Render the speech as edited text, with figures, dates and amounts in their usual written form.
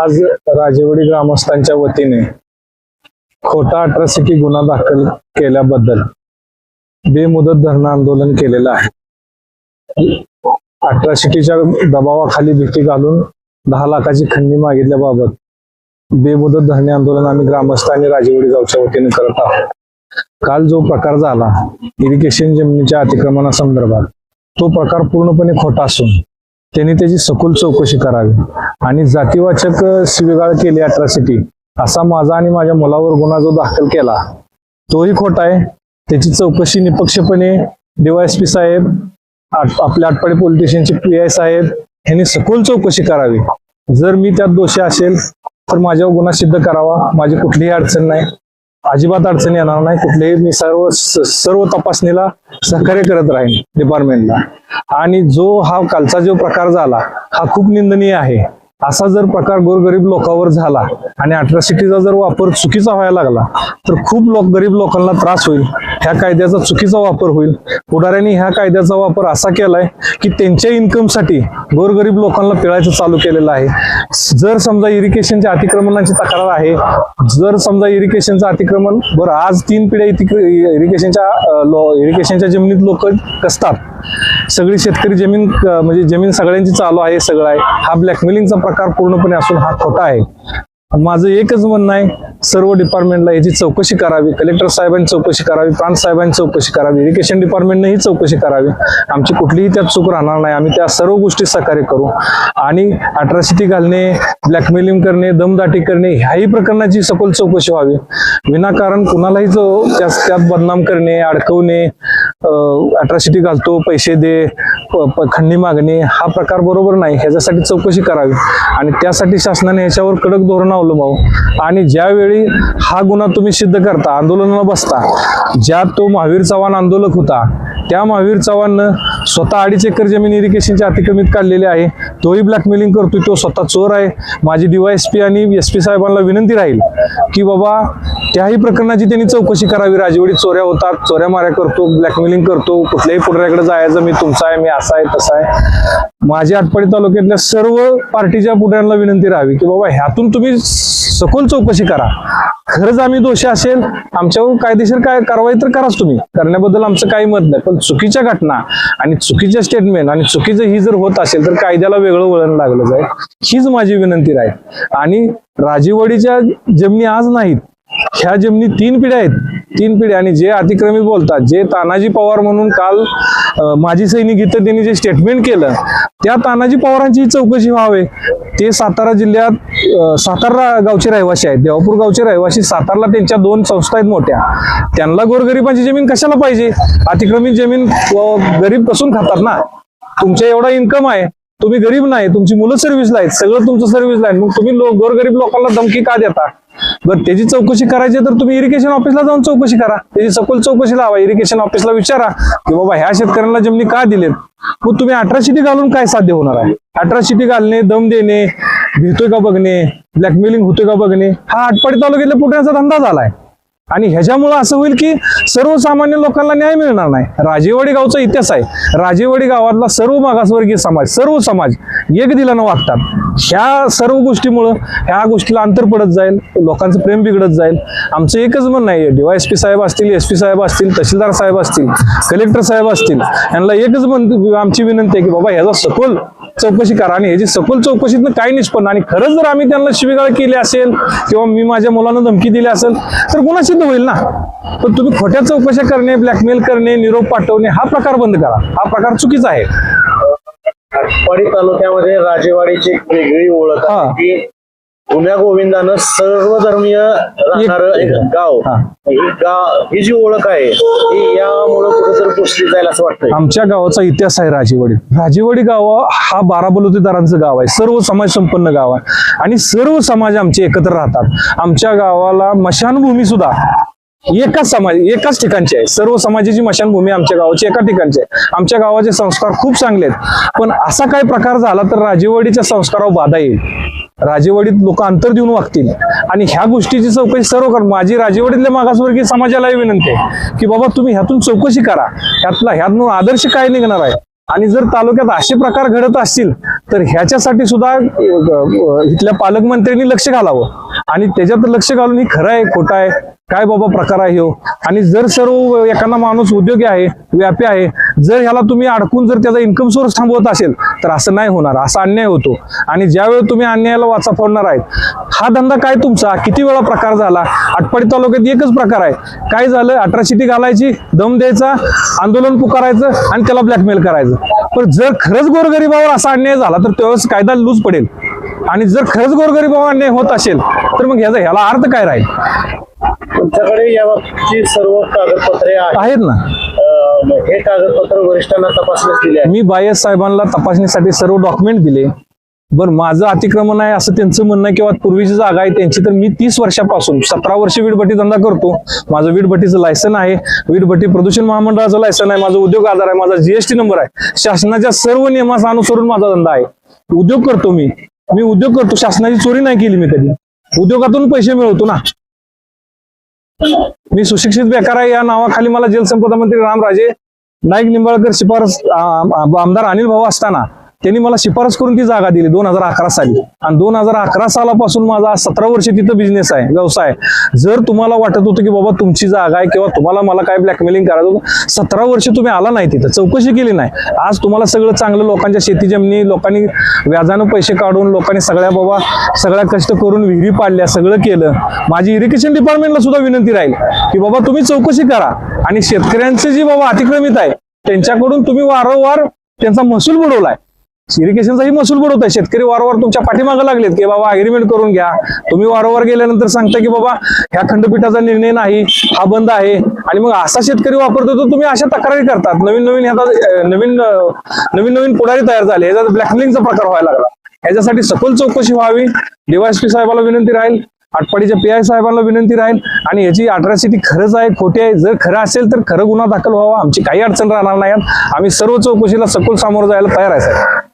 आज राजेवाडी ग्रामस्थांच्या वतीने खोटा अट्रॉसिटी गुन्हा दाखल केल्याबद्दल बेमुदत धरणं आंदोलन केलेलं आहे। अट्रॉसिटीच्या दबावाखाली भीती घालून 10 लाखाची खंडणी मागितल्याबाबत बेमुदत धरणे आंदोलन आम्ही ग्रामस्थ आणि राजेवाडी गावच्या वतीने करत आहोत। काल जो प्रकार झाला इरिगेशन जमिनीच्या अतिक्रमणासंदर्भात, तो प्रकार पूर्णपणे खोटा असून त्यांनी त्याची सखोल चौकशी करावी आणि जातीवाचक शिवीगाळ केली अट्रॉसिटी असा माझा आणि माझ्या मुलावर गुन्हा जो दाखल केला तोही खोटा आहे। त्याची चौकशी निपक्षपणे DYSP साहेब, आपल्या आटपाडी पोलीस स्टेशनचे PI साहेब यांनी सखोल चौकशी करावी। जर मी त्यात दोषी असेल तर माझ्यावर गुन्हा सिद्ध करावा। माझी कुठलीही अडचण नाही, अजिबात अडचण येणार नाही कुठलीही। मी सर्व तपासणीला सहकार्य करत राहीन डिपार्टमेंटला। आणि हा कालचा जो प्रकार झाला हा खूप निंदनीय आहे। असा जर प्रकार गोरगरीब लोकांवर झाला आणि अट्रॉसिटीचा जर वापर चुकीचा व्हायला लागला तर खूप गरीब लोकांना त्रास होईल। ह्या कायद्याचा चुकीचा वापर होईल। पुढाऱ्यांनी ह्या कायद्याचा वापर असा केलाय की त्यांच्या इन्कमसाठी गोरगरीब लोकांना पिळायचं चालू केलेलं आहे। जर समजा इरिगेशनच्या अतिक्रमणाची तक्रार आहे, जर समजा इरिगेशनचं अतिक्रमण बरं आज 3 पिढ्या इरिगेशनच्या जमिनीत लोक कसतात, सगळी शेतकरी जमीन म्हणजे जमीन सगळ्यांची चालू आहे, सगळं आहे। हा ब्लॅकमेलिंगचा प्रकार पूर्णपणे असून हा खोटा आहे। माझं एकच म्हणणं आहे, सर्व डिपार्टमेंटला याची चौकशी करावी। कलेक्टर साहेबांनी चौकशी करावी, प्रांत साहेबांनी चौकशी करावी, इरिगेशन डिपार्टमेंटने ही चौकशी करावी। आमची कुठलीही त्यात चूक राहणार नाही, आम्ही त्या सर्व गोष्टी सहकार्य करू। आणि अट्रॉसिटी घालणे, ब्लॅकमेलिंग करणे, दमदाटी करणे ह्याही प्रकरणाची सखोल चौकशी व्हावी। विनाकारण कुणालाही त्यात बदनाम करणे, अडकवणे, अट्रॉसिटी घालतो पैसे दे, खंडणी मागणे हा प्रकार बरोबर नाही। ह्याच्यासाठी चौकशी करावी आणि त्यासाठी शासनाने ह्याच्यावर कडक धोरण अवलंबावं। आणि ज्यावेळी हा गुन्हा तुम्ही सिद्ध करता, आंदोलनाला बसता, ज्या तो महावीर चव्हाण आंदोलक होता त्या महावीर चव्हाणनं स्वतः 2.5 एकर जमीन इरिगेशनच्या अतिक्रमित काढलेली आहे, तोही ब्लॅकमेलिंग करतोय, तो स्वतः चोर आहे। माझी DYSP आणि SP साहेबांना विनंती राहील की बाबा त्याही प्रकरणाची त्यांनी चौकशी करावी। राजेवाडी चोऱ्या होतात, चोऱ्या माऱ्या करतो, ब्लॅकमेलिंग करतो, कुठल्याही पुढाऱ्याकडे जायचं मी तुमचा आहे, मी असा आहे तसा आहे। माझ्या आटपाडी तालुक्यातल्या सर्व पार्टीच्या पुढाऱ्यांना विनंती राहावी की बाबा ह्यातून तुम्ही सखोल चौकशी करा। खरंच आम्ही दोषी असेल, आमच्यावर कायदेशीर काय कारवाई तर कराच तुम्ही, करण्याबद्दल आमचं काही मत नाही। पण चुकीच्या घटना आणि चुकीच्या स्टेटमेंट आणि चुकीचं ही जर होत असेल तर कायद्याला वेगळं वळण लागलं जाईल, हीच माझी विनंती राहील। आणि राजेवाडीच्या जमिनी आज नाहीत, ह्या जमिनी 3 पिढ्या आहेत, 3 पिढ्या। आणि जे अतिक्रमित बोलतात, जे तानाजी पवार म्हणून काल माजी सैनिक इथं त्यांनी जे स्टेटमेंट केलं, त्या तानाजी पवारांची चौकशी व्हावी। ते सातारा जिल्ह्यात सातारा गावचे रहिवासी आहेत, देवापूर गावचे रहिवासी। सातारला त्यांच्या 2 संस्था आहेत मोठ्या, त्यांना गोरगरिबांची जमीन कशाला पाहिजे? अतिक्रमित जमीन गरीब कसून खातात ना। तुमच्या एवढा इन्कम आहे, तुम्ही गरीब नाही, तुमची मुलं सर्व्हिसला आहेत, सगळं तुमचं सर्व्हिसला आहे, मग तुम्ही गोरगरीब लोकांना धमकी का देता? बरं त्याची चौकशी करायची तर तुम्ही इरिगेशन ऑफिसला जाऊन चौकशी करा, त्याची सखोल चौकशी लावा। इरिगेशन ऑफिसला विचारा की बाबा ह्या शेतकऱ्यांना जमिनी का दिलेत? मग तुम्ही अट्रॉसिटी घालून काय साध्य होणार आहे? अट्रॉसिटी घालणे, दम देणे, भेटतोय का बघणे, ब्लॅकमेलिंग होतोय का बघणे हा आटपाडी तालुक्यातल्या पुढण्याचा धंदा झालाय। आणि ह्याच्यामुळे असं होईल की सर्वसामान्य लोकांना न्याय मिळणार नाही। राजेवाडी गावचा इतिहास आहे, राजेवाडी गावातला सर्व मागासवर्गीय समाज, सर्व समाज एक दिलानं वागतात। ह्या सर्व गोष्टीमुळं ह्या गोष्टीला अंतर पडत जाईल, लोकांचं प्रेम बिघडत जाईल। आमचं एकच म्हणणं आहे, DYSP साहेब असतील, SP साहेब असतील, तहसीलदार साहेब असतील, कलेक्टर साहेब असतील, यांना एकच आमची विनंती आहे की बाबा ह्याचा सखोल चौकशी करा। आणि ह्याची सखोल चौकशीतनं काय निष्पन्न, आणि खरंच जर आम्ही त्यांना शिवीगाळ केली असेल किंवा मी माझ्या मुलांना धमकी दिली असेल तर गुन्हा सिद्ध होईल ना। पण तुम्ही खोट्या चौकशा करणे, ब्लॅकमेल करणे, निरोप पाठवणे हा प्रकार बंद करा, हा प्रकार चुकीचा आहे। आटपाडी तालुक्यामध्ये राजेवाडीची एक वेगळी ओळख आहे की गुन्ह्या गोविंदानं सर्वधर्मीय राहणारं एक गाव, ही जी ओळख आहे ती यामुळे कुठेतरी पुसली जाईल असं वाटतं। आमच्या गावाचा इतिहास आहे राजेवाडी। राजेवाडी गाव हा 12 बलुतेदारांचं गाव आहे, सर्व समाज संपन्न गाव आहे आणि सर्व समाज आमचे एकत्र राहतात। आमच्या गावाला मशानभूमी सुद्धा एकाच ठिकाणची आहे, सर्व समाजाची मशानभूमी आमच्या गावाची एका ठिकाणची आहे। आमच्या गावाचे संस्कार खूप चांगले आहेत, पण असा काय प्रकार झाला तर राजेवाडीच्या संस्कारावर बाधा येईल, राजेवाडीत लोक अंतर देऊन वागतील। आणि ह्या गोष्टीची चौकशी सर्व कर। माझी राजेवाडीतल्या मागासवर्गीय समाजालाही विनंती आहे की बाबा तुम्ही ह्यातून चौकशी करा, ह्यातनं आदर्श काय निघणार आहे, आणि जर तालुक्यात असे प्रकार घडत असतील तर ह्याच्यासाठी सुद्धा इथल्या पालकमंत्र्यांनी लक्ष घालावं आणि त्याच्यात लक्ष घालून ही खरं आहे खोटं आहे काय बाबा प्रकार आहे हो. आणि जर सर्व एखादा माणूस उद्योगी आहे व्यापी आहे जर ह्याला तुम्ही अडकून जर त्याचा इन्कम सोर्स थांबवत असेल तर असं नाही होणार, असा अन्याय होतो. आणि ज्यावेळी तुम्ही अन्यायाला वाचा फोडणार आहेत हा धंदा काय तुमचा किती वेळा प्रकार झाला. आटपाडी तालुक्यात एकच प्रकार आहे, काय झालं अट्रॉसिटी घालायची, दम द्यायचा, आंदोलन पुकारायचं आणि त्याला ब्लॅकमेल करायचं. पण जर खरंच गोरगरिबावर असा अन्याय झाला तर त्यावेळेस कायदा लूज पडेल. आणि जर खरंच गोरगरिबावर अन्याय होत असेल तर मग ह्याला अर्थ काय राहील. तुमच्याकडे याबाबतची सर्व कागदपत्रे आहेत ना. हे कागदपत्र वरिष्ठांना तपासण्यास दिले आहे. मी बायस साहेबांना तपासणीसाठी सर्व डॉक्युमेंट दिले. बरं माझं अतिक्रमण आहे असं त्यांचं म्हणणं आहे किंवा पूर्वीची जागा आहे त्यांची, तर मी 30 वर्षापासून 17 वर्ष वीटभट्टी धंदा करतो. माझं वीटभट्टीचं लायसन आहे, वीटभट्टी प्रदूषण महामंडळाचं लायसन आहे, माझा उद्योग आधार आहे, माझा जीएसटी नंबर आहे, शासनाच्या सर्व नियमांना अनुसरून माझा धंदा आहे. उद्योग करतो मी उद्योग करतो, शासनाची चोरी नाही केली मी कधी, उद्योगातून पैसे मिळवतो ना. मी सुशिक्षित बेकार आहे या नावाखाली मला जलसंपदा मंत्री रामराजे नाईक निंबाळकर शिफारस आमदार अनिल भाऊ असताना त्यांनी मला शिफारस करून ती जागा दिली 2011 साली. आणि 2011 सालापासून माझा 17 वर्ष तिथं बिझनेस आहे, व्यवसाय. जर तुम्हाला वाटत होतं की बाबा तुमची जागा आहे किंवा तुम्हाला मला काय ब्लॅकमेलिंग करायचं होतं, 17 वर्ष तुम्ही आला नाही तिथं, चौकशी केली नाही. आज तुम्हाला सगळं चांगलं लोकांच्या शेती जमिनी लोकांनी व्याजानं पैसे काढून लोकांनी सगळ्या कष्ट करून विहिरी पाडल्या, सगळं केलं. माझी इरिगेशन डिपार्टमेंटला सुद्धा विनंती राहील की बाबा तुम्ही चौकशी करा आणि शेतकऱ्यांचे जे बाबा अतिक्रमित आहे त्यांच्याकडून तुम्ही वारंवार त्यांचा महसूल बुडवलाय. इरिगेशनचाही महसूल बुडवताय. शेतकरी वारंवार तुमच्या पाठीमागे लागलेत की बाबा अग्रीमेंट करून घ्या. तुम्ही वारंवार गेल्यानंतर सांगता की बाबा ह्या खंडपीठाचा निर्णय नाही, हा बंद आहे. आणि मग असा शेतकरी वापरतो तर तुम्ही अशा तक्रारी करतात. नवीन पुढारी तयार झाले, ह्याचा ब्लॅकमेलिंगचा प्रकार व्हायला लागला. ह्याच्यासाठी सखोल चौकशी व्हावी. डीवायएसपी साहेबाला विनंती राहील, आटपाडीच्या PI साहेबांना विनंती राहील. आणि याची अट्रॉसिटी खरंच आहे खोटी आहे, जर खरं असेल तर खरं गुन्हा दाखल व्हावा. आमची काही अडचण राहणार नाही. आम्ही सर्व चौकशीला सखोल सामोरं जायला तयार आहे साहेब.